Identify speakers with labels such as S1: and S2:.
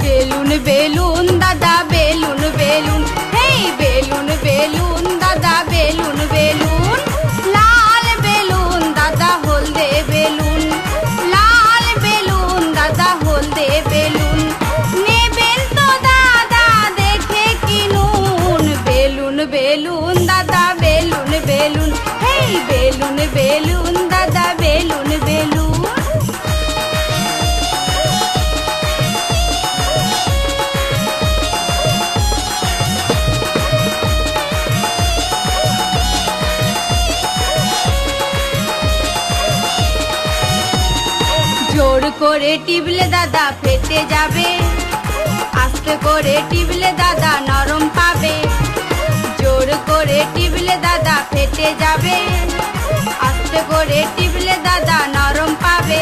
S1: Balloon balloon দাদা balloon balloon, হেই balloon balloon দাদা balloon balloon. লাল balloon দাদা হলদে বেলুন, লাল বেলুন দাদা হলদে বেলুন। নেবেন তো দাদা দেখে কিনুন, বেলুন বেলুন দাদা বেলুন বেলুন, হেই বেলুন বেলুন দাদা বেলুন বেলুন। জোর করে টিপলে দাদা ফেটে যাবে, আস্তে করে টিপলে দাদা নরম পাবে। জোর করে টিপলে দাদা ফেটে যাবে, আস্তে করে টিপলে দাদা নরম পাবে।